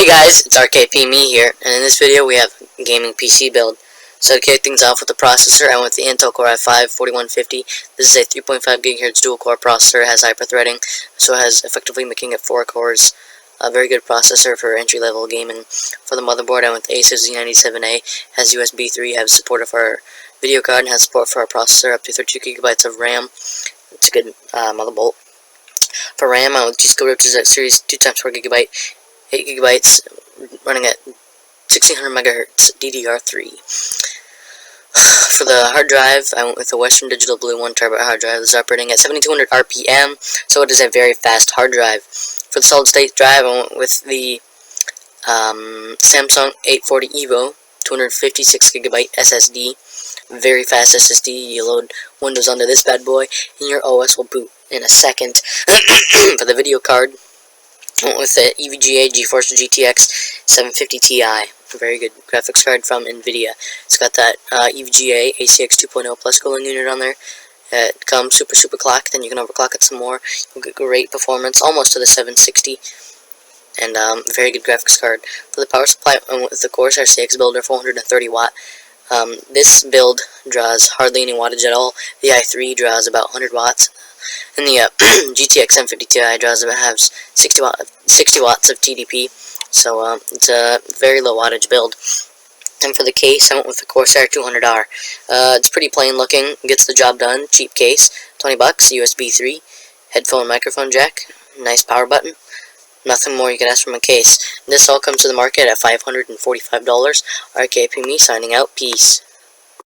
guys, it's RKP Me here, and in this video we have a gaming PC build. So to kick things off with the processor, I went with the Intel Core i5-4150. This is a 3.5 GHz dual core processor. It has hyper-threading, so it has effectively making it 4 cores. A very good processor for entry-level gaming. For the motherboard, I went with the Asus Z97A. Has USB 3, has support for our video card, and has support for our processor up to 32 GB of RAM. It's a good motherboard. For RAM, I went with G-Skill Riptide Series 2x4 GB. 8 GB, running at 1600 MHz DDR3. For the hard drive, I went with the Western Digital Blue 1TB hard drive. This is operating at 7200 RPM, so it is a very fast hard drive. For the solid state drive, I went with the Samsung 840 EVO 256 GB SSD. Very fast SSD. You load Windows onto this bad boy, and your OS will boot in a second. For the video card, went with the EVGA GeForce GTX 750 Ti, a very good graphics card from NVIDIA. It's got that EVGA ACX 2.0 Plus cooling unit on there. It comes super clocked, then you can overclock it some more. You'll get great performance, almost to the 760, and very good graphics card. For the power supply, I went with the Corsair CX Builder 430 watt. This build draws hardly any wattage at all. The i3 draws about 100 watts. And the GTX 750 Ti draws about 60 watts of TDP, so it's a very low wattage build. And for the case, I went with the Corsair 200R. It's pretty plain looking, gets the job done, cheap case, 20 bucks, USB 3, headphone microphone jack, nice power button. Nothing more you can ask from a case. This all comes to the market at $545. RKP Me signing out, peace.